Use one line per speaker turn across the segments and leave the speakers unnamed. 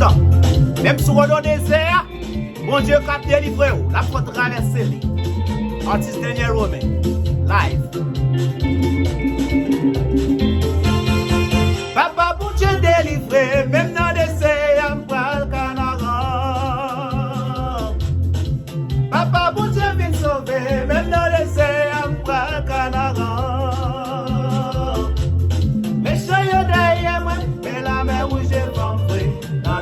temps. Même sur le désert, mon Dieu qui a délivré, la faut traverser. Artiste dernier Romain, live. Papa, bon Dieu délivré, même dans le désert, on va le Canara. Papa, bon Dieu vient sauver, même dans le désert, on va le Canara. Mais je suis derrière moi, mais la mer où j'ai vendu,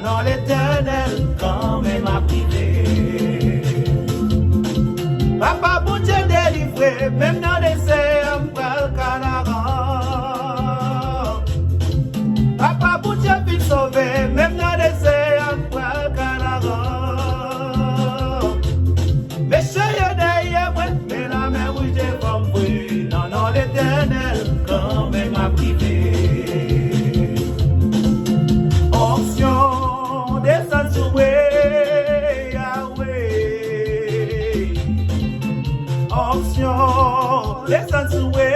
non, l'éternel, quand même a privé. Papa, bon Dieu délivré, même dans le désert, on va le Canara. Papa, bon Dieu vient sauver, même dans le désert, on va le Canara. Mais je suis derrière moi, mais la mer où j'ai vendu, non, l'éternel, quand même a privé. Onction, descend sur moi, Yahweh. Onction, descend sur moi,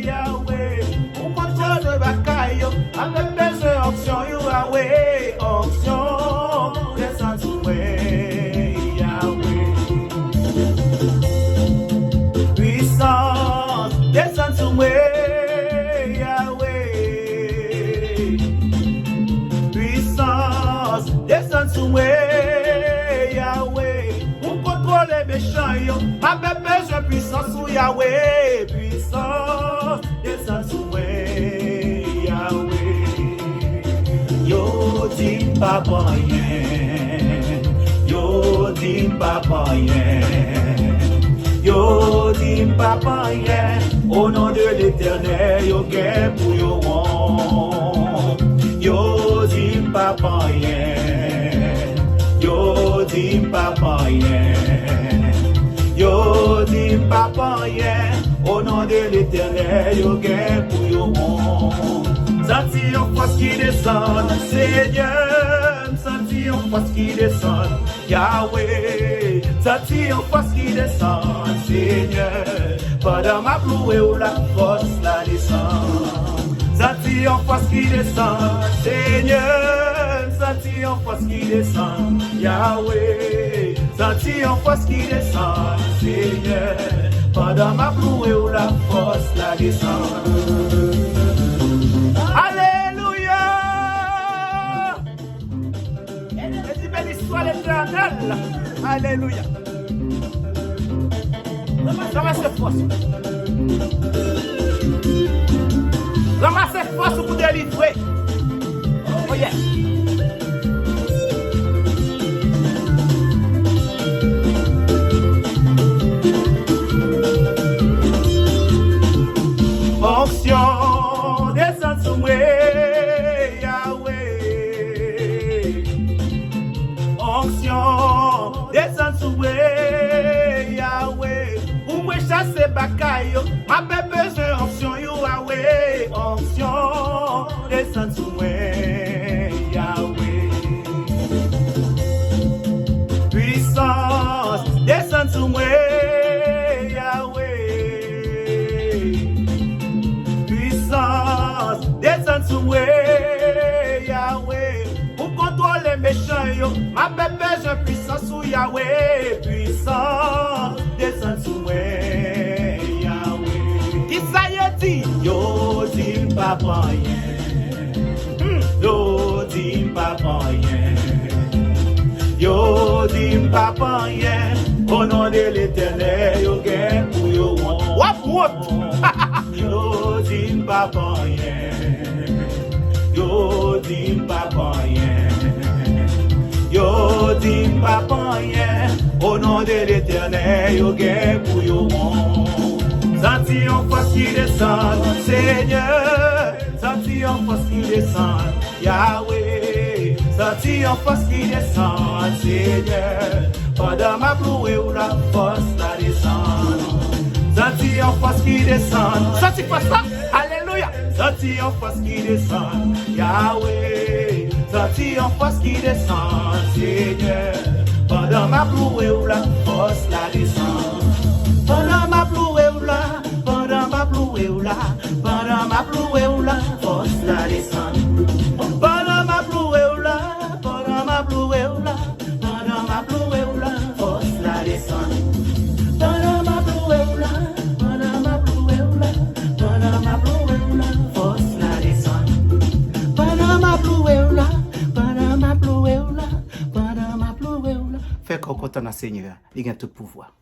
Yahweh. Pour contrôle de bagaille, avec besoin onction, Yahweh. Onction, descend sur moi, Yahweh. Puissance, descend sur moi, Yahweh. Puissance, descend sur moi, Yahweh. Pour contrôler mes méchants, ma bébé, je puissance sur Yahweh. Puissance, descend sur moi, Yahweh. Yo, dis papa rien. Yo, dis papa rien. Yo, dis papa rien. Au nom de l'Éternel, yo gain pour yo rond. Yo, dis papa rien. Yo, dis papa rien. Yo, dis papa rien. Au nom de l'Éternel, yo gain pour yo rond. Senti en force qui descend, Seigneur. Senti en force qui descend, Yahweh. Senti en force qui descend, Seigneur. Pendant ma plouée ou la force la descend. Senti en force qui descend, Seigneur. Senti en force qui descend, Yahweh. Senti en force qui descend, Seigneur. Pendant ma plouée ou la force la descend. Alléluia. Et dis béni soit l'Éternel. Alléluia. Ramassez force. Ramassez force pour délivrer. Oh yeah. Onction, descend sur moi, Yahweh. Onction, descend sur moi, Yahweh. Pour moi chasser bagaille, ma bébé j'ai onction, Yahweh. Onction, descend sur moi, Yahweh. Puissance, descend sur moi, Yahweh. Descend sur moi, Yahweh. Pour contrôler mes méchants, ma bébé, je puissance sur Yahweh. Puissance, descend sur moi, Yahweh. Qui ça y est dit? Yo, dis papa rien. Yo, dis papa rien. Yo, dis papa rien. Au nom de l'Éternel, yo gain pour yo wap wap. Yo, dis papa rien. Yo, dis papa rien. Yo, dis papa rien. Au nom de l'Éternel, yo gain pour yo monde. Senti en force qui descend, Seigneur. Senti en force qui descend, Yahweh. Senti en force qui descend, Seigneur. Pendant ma plouée ou la force la descend. Senti en force qui descend. Senti pas ça? Alléluia. Senti en force qui descend, Yahweh. Senti en force qui descend, Seigneur. Pendant ma plouée ou la force la descend. Pendant ma plouée ou la, pendant ma plouée ou la, pendant ma plouée ou la force la descend. Pendant ma plouée ou la, ma ploué ou là, force la descend. Pendant ma ploué ou là, pendant ma ploué ou là, pendant ma ploué ou là, force la descend. Pendant ma ploué ou là, pendant ma ploué ou là, pendant ma ploué ou là. Fait qu'on content dans Seigneur, il a tout pouvoir.